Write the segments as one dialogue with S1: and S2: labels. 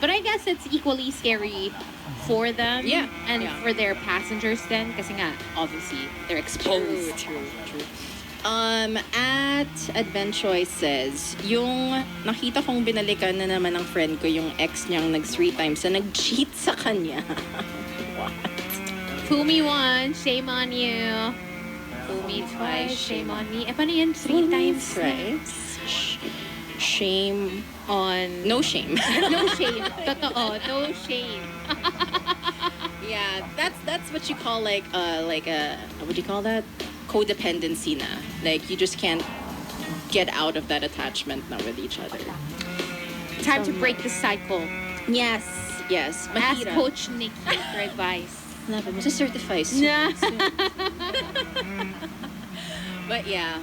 S1: But I guess it's equally scary for them
S2: Yeah,
S1: and
S2: yeah.
S1: for their passengers then kasi nga, obviously, they're exposed.
S2: True. At Advenchoy says, yung nakita kong binalikan na naman ng friend ko yung ex niyang nag 3 times na nag-cheat sa kanya. What?
S1: Fool me once, shame on you. Fool me twice, shame on me. Eh, paano yan? 3 times?
S2: Right? Shame.
S1: On...
S2: No shame.
S1: No shame. Totoo, no shame.
S2: Yeah, that's what you call like a what do you call that? Codependency na. Like you just can't get out of that attachment now with each other.
S1: Time to break the cycle.
S2: Yes.
S1: Ask
S2: Mahirap.
S1: Coach Nikki for advice.
S2: Love it. Certify soon.
S1: Nah.
S2: But yeah,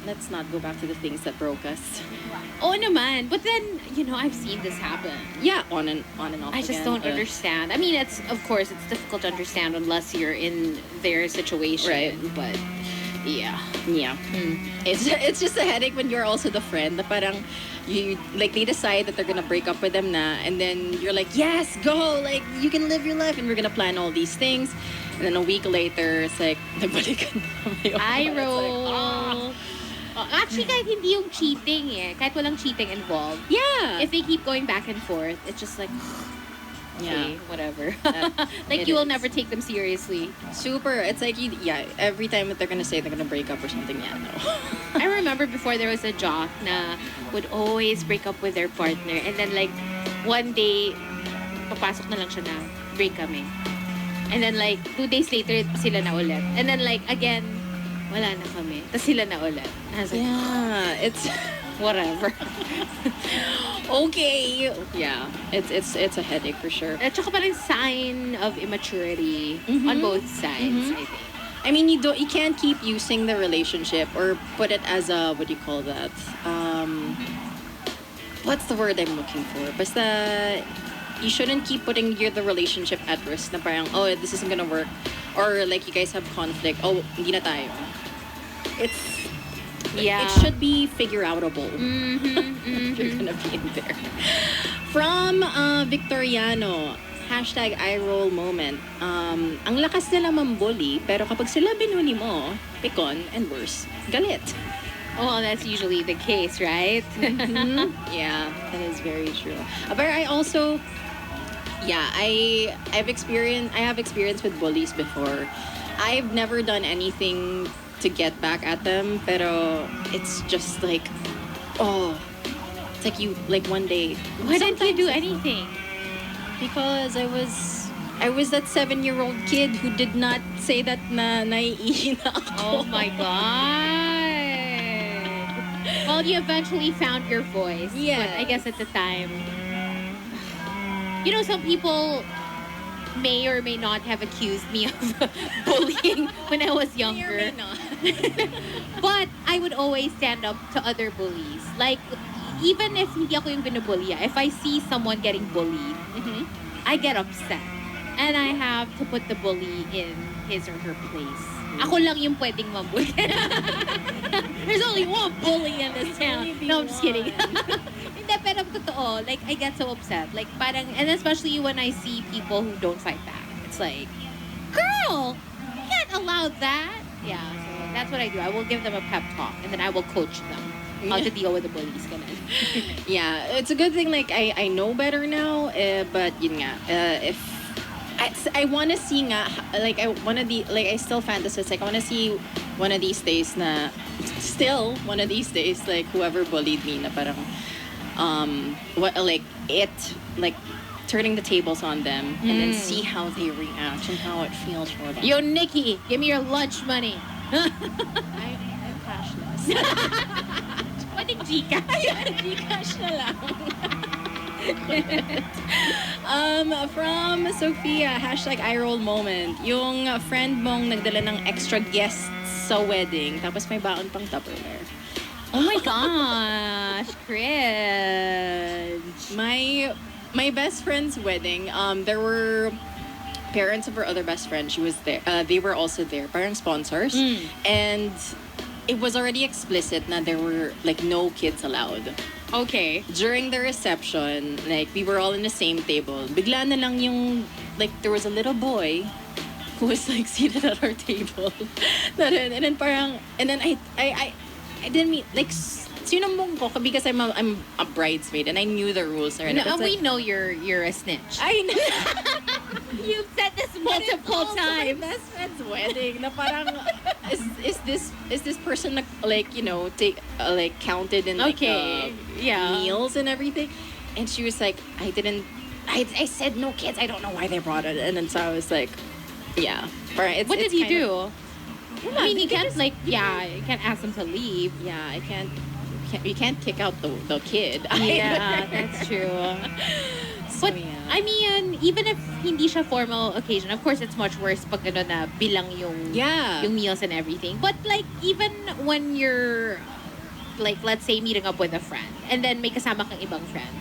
S2: let's not go back to the things that broke us.
S1: Oo naman. But then, I've seen this happen.
S2: Yeah, on and off
S1: I just
S2: again,
S1: don't
S2: but-
S1: understand. I mean, of course, it's difficult to understand unless you're in their situation.
S2: Right.
S1: But, yeah.
S2: Yeah. It's just a headache when you're also the friend. Na parang you like they decide that they're gonna break up with them na, and then you're like, yes, go, like you can live your life, and we're gonna plan all these things. And then a week later, it's like nagbalikan na kami.
S1: I
S2: It's like,
S1: roll. Actually, kahit hindi yung cheating kahit walang cheating involved.
S2: yeah.
S1: If they keep going back and forth, it's just like, okay,
S2: Yeah.
S1: whatever.
S2: It
S1: like, you will
S2: is.
S1: never take them seriously.
S2: Super. It's like every time that they're gonna say they're gonna break up or something, no.
S1: I remember before there was a jock na would always break up with their partner. And then like, one day, papasok na lang siya na, break kami. And then like, 2 days later, sila na ulit. And then like, again, wala na kami. Tapos sila na ulit. And I was like,
S2: Yeah, it's
S1: whatever.
S2: okay. Yeah, it's a headache for sure.
S1: At saka parang sign of immaturity on both sides, I think.
S2: I mean, you can't keep using the relationship or put it as a, what do you call that? What's the word I'm looking for? Basta, you shouldn't keep putting the relationship at risk na parang, oh, this isn't gonna work. Or like you guys have conflict, oh, hindi na tayo. It should be figure-outable. If you're gonna be in there. From Victoriano, hashtag #iRoll moment. Ang lakas nila mambully, pero kapag sila binuli mo, pikon and worse, galit.
S1: Well, that's usually the case, right?
S2: Yeah, that is very true. But I also, I have experience with bullies before. I've never done anything to get back at them, pero it's just like, it's like you, like one day.
S1: Why didn't you do
S2: sometimes-
S1: anything?
S2: Because I was that 7-year-old kid who did not say that na naiihi na
S1: Oh
S2: ako.
S1: my God. Well, you eventually found your voice.
S2: Yes.
S1: But I guess at the time, some people may or may not have accused me of bullying when I was younger.
S2: May or may not.
S1: But I would always stand up to other bullies. Like, even if hindi ako yung binubully, if I see someone getting bullied, I get upset. And I have to put the bully in his or her place. Ako lang yung pwedeng mambully. There's only one bully in this town. No, I'm just kidding. Hindi, pero totoo. Like, I get so upset. Like, parang, and especially when I see people who don't fight back. It's like, girl, you can't allow that. Yeah, so that's what I do. I will give them a pep talk, and then I will coach them how to deal with the bullies. Ganun.
S2: Yeah, it's a good thing. Like I know better now, but yun nga, if I want to see nga, like I still fantasize, like I want to see one of these days na still one of these days, like whoever bullied me na parang turning the tables on them and then see how they react and how it feels for them.
S1: Yo, Nikki, give me your lunch money.
S2: I'm cashless.
S1: Pwedeng Gcash.
S2: Gcash na lang. From Sophia, hashtag #iRoll moment. Yung friend mong nagdala ng extra guests sa wedding, tapos may baon pang Tupperware.
S1: Oh my gosh, cringe.
S2: My best friend's wedding, there were parents of her other best friend. She was there. They were also there, parang sponsors. And it was already explicit na there were like no kids allowed.
S1: Okay.
S2: During the reception, like, we were all in the same table. Bigla na lang yung, like, there was a little boy who was, like, seated at our table. And then parang, and then I didn't mean, like, sinumbong ko because I'm a bridesmaid and I knew the rules already.
S1: No,
S2: But it's
S1: we
S2: like,
S1: know you're a snitch.
S2: I know.
S1: You've said this
S2: But it's
S1: multiple
S2: also my
S1: times.
S2: best friend's wedding. Na parang, is this person like, you know, like counted in, like,
S1: Okay. Yeah.
S2: meals and everything? And she was like, I said no kids. I don't know why they brought it. And then so I was like, yeah. It's,
S1: What
S2: it's
S1: did he
S2: kind
S1: do?
S2: of-
S1: I mean, you
S2: you can
S1: can't
S2: just-
S1: like, yeah, you can't ask them to leave.
S2: Yeah, I can't. You can't kick out the kid.
S1: Yeah, that's true.
S2: So,
S1: But
S2: yeah.
S1: I mean, even if hindi siya formal occasion, of course it's much worse pag ano na bilang yung
S2: Yeah.
S1: yung meals and everything. But like even when you're like let's say meeting up with a friend and then may kasama kang ibang friend.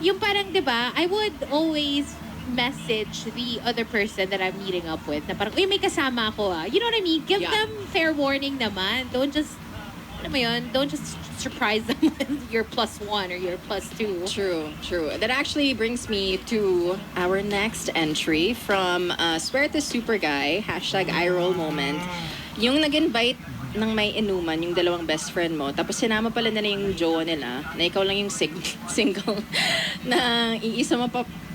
S1: Yung parang 'di ba, I would always message the other person that I'm meeting up with na parang, uy, may kasama ako ah. You know what I mean? Give
S2: Yeah.
S1: them fair warning naman. Don't just, alam mo yun, don't just surprise them with your +1 or your +2.
S2: True. That actually brings me to our next entry from Suerte Super Guy, #iRoll moment. Yung nag-invite ng may inuman, yung dalawang best friend mo, tapos sinama pala nila yung jowa nila, na ikaw lang yung single, na iisa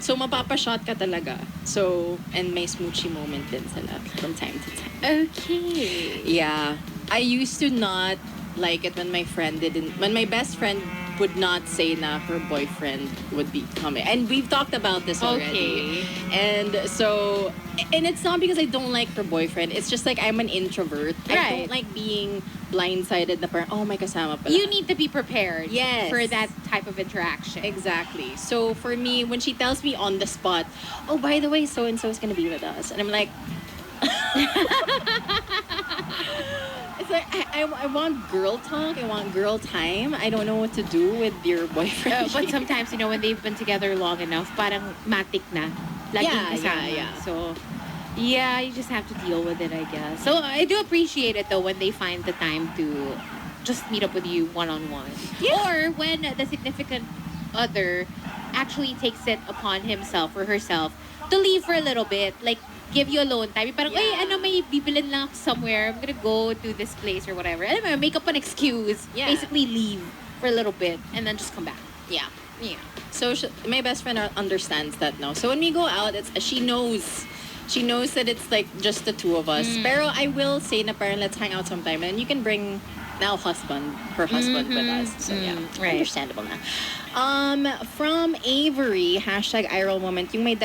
S2: so mapapashot ka talaga. So, and may smoochy moment din sila from time to time.
S1: Okay.
S2: Yeah. I used to not like it when when my best friend would not say na her boyfriend would be coming. And we've talked about this already.
S1: Okay.
S2: And so, and it's not because I don't like her boyfriend. It's just like I'm an introvert. I
S1: Right.
S2: don't like being blindsided na parang, oh, may kasama pala.
S1: You need to be prepared
S2: Yes.
S1: for that type of interaction.
S2: Exactly. So for me, when she tells me on the spot, oh, by the way, so-and-so is going to be with us. And I'm like, it's like, I want girl talk. I want girl time. I don't know what to do with your boyfriend.
S1: But sometimes, you know, when they've been together long enough, parang matik na. Laging
S2: Yeah,
S1: kasama.
S2: yeah.
S1: So, yeah, you just have to deal with it, I guess. So, I do appreciate it, though, when they find the time to just meet up with you one-on-one.
S2: Yeah.
S1: Or when the significant other actually takes it upon himself or herself to leave for a little bit. Like, give you alone time. Parang,
S2: Yeah.
S1: ay, ano, may bibilin lang ako somewhere. I'm gonna go to this place or whatever. Alam mo, make up an excuse.
S2: Yeah.
S1: Basically, leave for a little bit and then just come back.
S2: Yeah.
S1: Yeah.
S2: So my best friend understands that now. So when we go out, she knows that it's like just the two of us. Pero I will say na parang let's hang out sometime and you can bring her husband with us. So yeah,
S1: Right.
S2: understandable na. From Avery, #iRoll moment, yung may